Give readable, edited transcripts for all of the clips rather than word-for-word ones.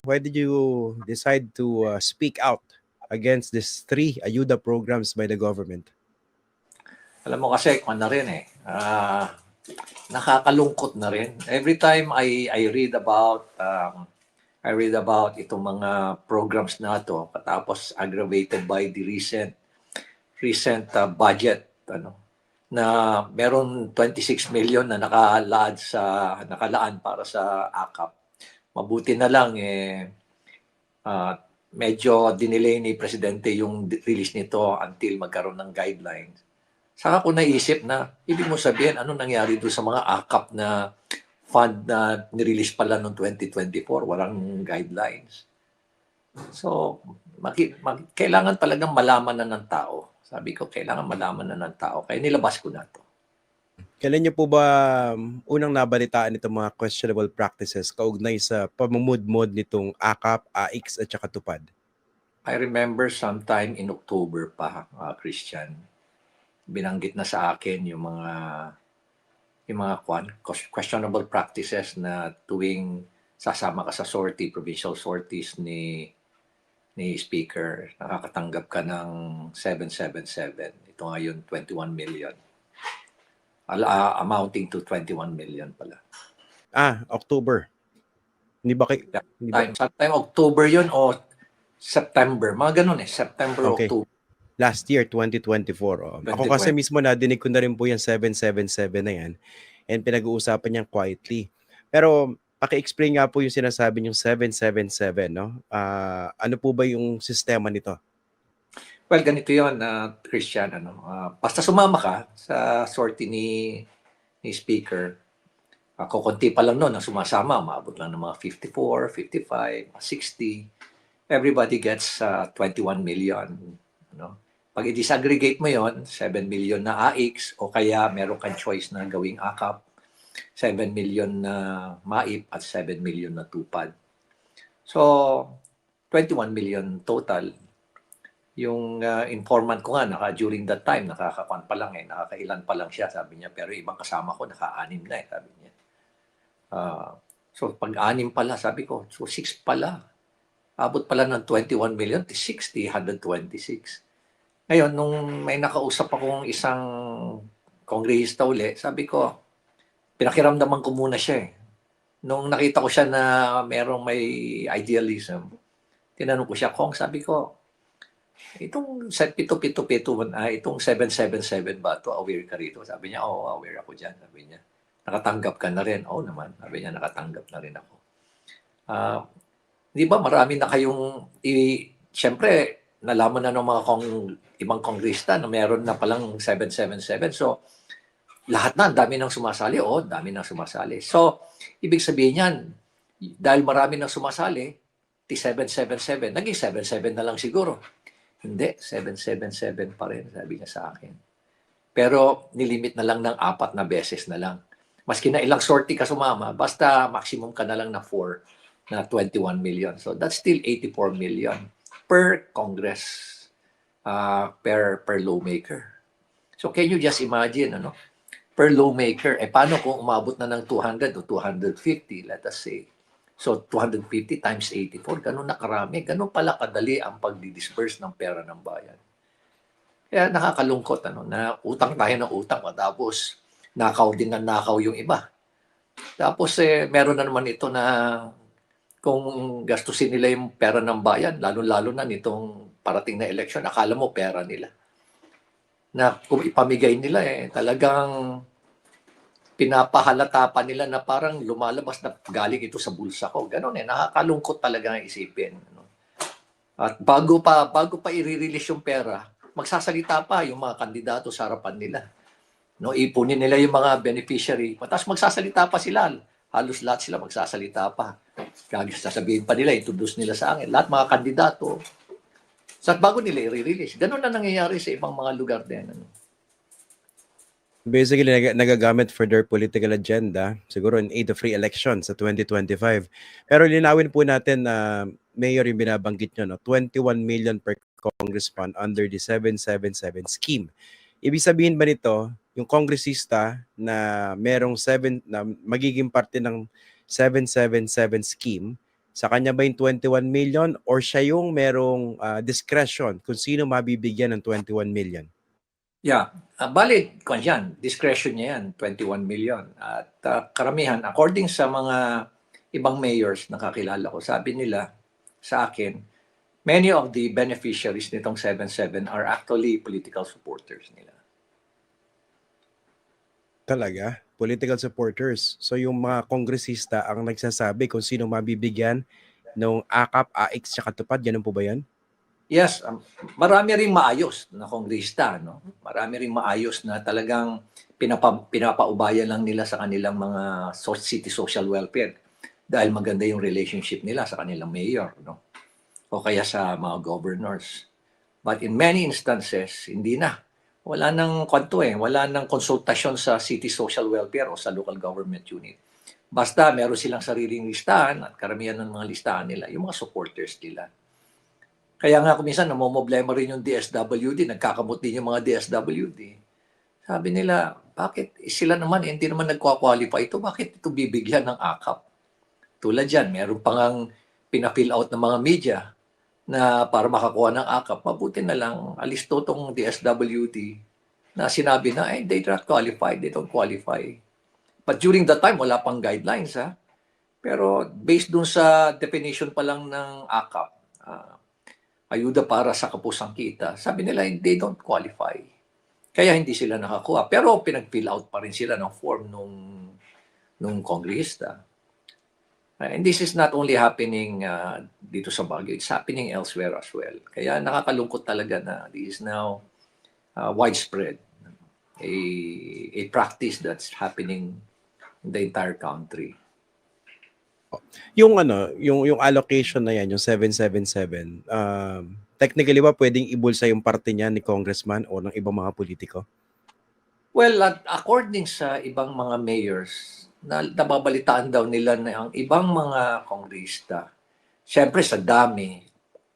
why did you decide to speak out against these 3 ayuda programs by the government? Alam mo kasi, kung na rin nakakalungkot na rin. Every time I read about itong mga programs na to, katapos aggravated by the recent budget, na meron 26 million na nakalaan para sa AKAP. Mabuti na lang medyo dinelay ni Presidente yung release nito until magkaroon ng guidelines. Saka ko naisip na, ibig mo sabihin, ano nangyari doon sa mga AKAP na fund na nirelease pala noong 2024, walang guidelines. So, kailangan talagang malaman na ng tao. Sabi ko, kailangan malaman na ng tao. Kaya nilabas ko na to. Kailan niyo po ba unang nabalitaan itong mga questionable practices kaugnay sa pamumudmod nitong AKAP, AIX at saka TUPAD? I remember sometime in October pa, Christian, binanggit na sa akin yung mga questionable practices na tuwing sasama ka sa sortie, provincial sorties ni Speaker, nakakatanggap ka ng 777. Ito ngayon 21 million. Amounting to 21 million pala. October. Hindi ba Sometime October yun o September. Mga ganun September, okay. October. Last year, 2024. Ako kasi mismo nadinig ko na rin po yung 777 na yan and pinag-uusapan niyang quietly. Pero paki-explain nga po yung sinasabi niyong 777, no? Ano po ba yung sistema nito? Well, ganito yun, Christian. Basta sumama ka sa sortie ni Speaker, kukunti pa lang noon ang sumasama, maabot lang ng mga 54, 55, 60. Everybody gets 21 million. Pag i-disaggregate mo yon, 7 million na AIX o kaya meron kang choice na gawing AKAP, 7 million na MAIP at 7 million na TUPAD. So, 21 million total. Yung informant ko nga, during that time, nakakakwan pa lang nakakailan pa lang siya, sabi niya. Pero ibang kasama ko, naka-anim na sabi niya. So, pag-anim pala, sabi ko, so 6 pala. Abot pala ng 21 million, 60, 126. Ngayon, nung may nakausap akong isang kongrehista uli, sabi ko, pinakiramdaman ko muna siya Nung nakita ko siya na merong may idealism, tinanong ko siya, Kong, sabi ko, itong 777 ba ito, aware ka rito? Sabi niya, oo, aware ako dyan. Sabi niya, nakatanggap ka na rin? Oo naman. Sabi niya, nakatanggap na rin ako. Di ba marami na kayong, siyempre, nalaman na ng mga ibang kongrista na meron na palang 777. So, lahat na, dami nang sumasali. Oo, dami nang sumasali. So, ibig sabihin yan, dahil marami nang sumasali, 777, naging 77 na lang siguro. Hindi, 777 pa rin, sabi niya sa akin. Pero nilimit na lang ng 4 na beses na lang. Maski na ilang sortie ka sumama, basta maximum ka na lang na 4 na 21 million. So that's still 84 million per Congress, per lawmaker. So can you just imagine, per lawmaker, paano kung umabot na ng 200 o 250, let us say. So 250 times 84, ganun na karami, ganun pala kadali ang pag-disperse ng pera ng bayan. Kaya nakakalungkot, na utang tayo ng utang, tapos nakaw din ng nakaw yung iba. Tapos meron na naman ito na kung gastusin nila yung pera ng bayan, lalo-lalo na nitong parating na eleksyon, akala mo pera nila. Na kung ipamigay nila, talagang pinapahalata pa nila na parang lumalabas na galing ito sa bulsa ko. Ganon nakakalungkot talaga ang isipin. At bago pa i-release yung pera, magsasalita pa yung mga kandidato sa harapan nila. Ipunin nila yung mga beneficiary, tapos magsasalita pa sila. Halos lahat sila magsasalita pa. Sasabihin pa nila, introduce nila sa akin. Lahat mga kandidato. Sa bago nila i-release. Ganun na nangyayari sa ibang mga lugar din. Basically, nagagamit for their political agenda, siguro in aid of free elections sa 2025. Pero linawin po natin na mayor yung binabanggit nyo, 21 million per Congress fund under the 777 scheme. Ibig sabihin ba nito, yung kongresista na merong na magiging parte ng 777 scheme Sa kanya ba yung 21 million or siya yung merong discretion kung sino mabibigyan ng 21 million? Yeah, valid kung yan, discretion niya yan, 21 million. At karamihan, according sa mga ibang mayors na kakilala ko, sabi nila sa akin, many of the beneficiaries nitong 7-7 are actually political supporters nila. Talaga? Political supporters. So yung mga kongresista ang nagsasabi kung sino mabibigyan ng AKAP, AX, tsaka tupad, ganun po ba yan? Yes, marami ring maayos na kongrista, no? Marami ring maayos na talagang pinapaubayan lang nila sa kanilang mga city social welfare dahil maganda yung relationship nila sa kanilang mayor, no? O kaya sa mga governors. But in many instances, hindi na. Wala nang kwanto wala nang konsultasyon sa city social welfare o sa local government unit. Basta meron silang sariling listahan at karamihan ng mga listahan nila, yung mga supporters nila. Kaya nga kung minsan namomblema rin yung DSWD, nagkakamot din yung mga DSWD. Sabi nila, bakit sila naman, hindi naman nagkwa-qualify ito, bakit ito bibigyan ng AKAP? Tulad dyan, meron pang pina-fill out ng mga media na para makakuha ng AKAP, mabuti na lang alisto tong DSWD na sinabi na, they not qualified, they don't qualify. But during that time, wala pang guidelines, ha? Pero based dun sa definition pa lang ng AKAP, ayuda para sa kapusang kita, sabi nila they don't qualify. Kaya hindi sila nakakuha. Pero pinag-fill out pa rin sila ng form nung kongresta. And this is not only happening dito sa Baguio, it's happening elsewhere as well. Kaya nakakalungkot talaga na this is now widespread. A practice that's happening in the entire country. Yung yung allocation na yan, yung 777, technically ba pwedeng ibulsa yung parte niya ni congressman o ng ibang mga politiko? Well, according sa ibang mga mayors, nababalitaan daw nila na ang ibang mga kongresta, syempre sa dami,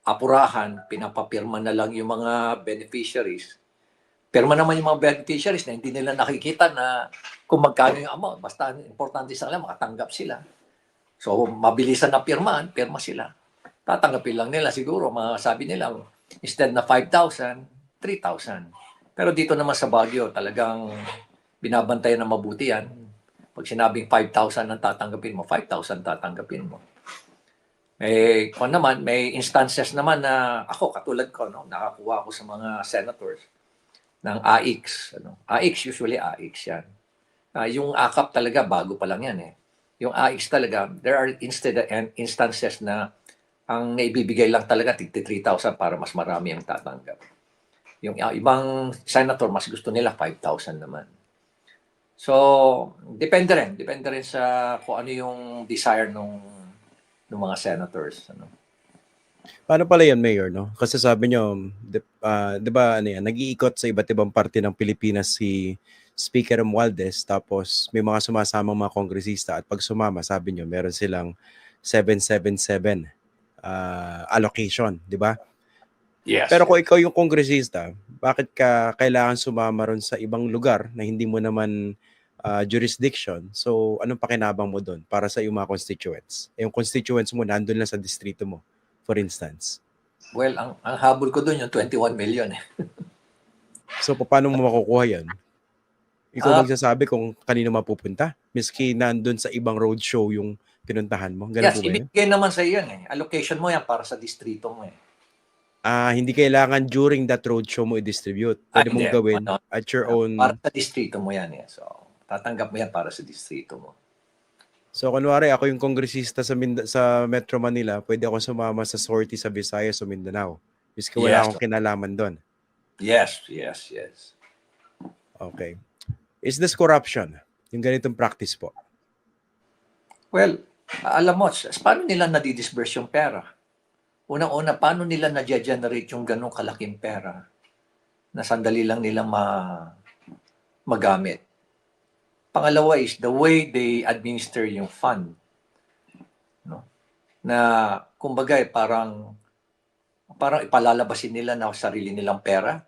apurahan, pinapapirma na lang yung mga beneficiaries. Pirma naman yung mga beneficiaries na hindi nila nakikita na kung magkano yung amount. Basta importante sa kanila, makatanggap sila. So, mabilisan na pirma sila. Tatanggapin lang nila siguro, mga sabi nila, instead na 5,000, 3,000. Pero dito naman sa Baguio, talagang binabantayan na mabuti yan. Pag sinabing 5,000 ang tatanggapin mo, 5,000 tatanggapin mo. Kung naman, may instances naman na ako, katulad ko, no, nakakuha ako sa mga senators ng AIX. AIX, usually AIX yan. Yung AKAP talaga, bago pa lang yan Yung AIX talaga, there are instances na ang naibibigay lang talaga 3,000 para mas marami ang tatanggap. Yung ibang senator, mas gusto nila 5,000 naman. So, depende rin sa kung ano yung desire ng mga senators. Paano pala yan, Mayor, no? Kasi sabi nyo, di ba, nag-iikot sa iba't ibang parte ng Pilipinas si Speaker Romualdez, tapos may mga sumasamang mga kongresista at pag sumama, sabi nyo, meron silang 777 allocation, di ba? Yes. Pero kung ikaw yung kongresista, bakit ka kailangan sumama ron sa ibang lugar na hindi mo naman jurisdiction? So, anong pakinabang mo doon para sa iyong mga constituents? Yung constituents mo, nandun lang sa distrito mo, for instance. Well, ang habol ko doon yung 21 million. So, paano mo makukuha yan? Ikaw magsasabi kung kanino mapupunta? Miski nandun sa ibang roadshow yung pinuntahan mo? Ganun Yes, po ba yun? ibigay naman sa iyo yan Allocation mo yan para sa distrito mo Hindi kailangan during that roadshow mo i-distribute. Pwede mong hindi. gawin at your own... Para sa distrito mo yan So, tatanggap mo yan para sa distrito mo. So, kunwari, ako yung kongresista sa Metro Manila, pwede ako sumama sa sortie sa Visayas o Mindanao. Miski wala akong kinalaman doon. Yes. Okay. Is this corruption? Yung ganitong practice po? Well, alam mo, paano nila nadidisburse yung pera? Unang-una, paano nila na-generate yung ganong kalaking pera na sandali lang nilang magamit? Pangalawa is the way they administer yung fund. No? Na, kumbaga, parang ipalalabasin nila na sarili nilang pera.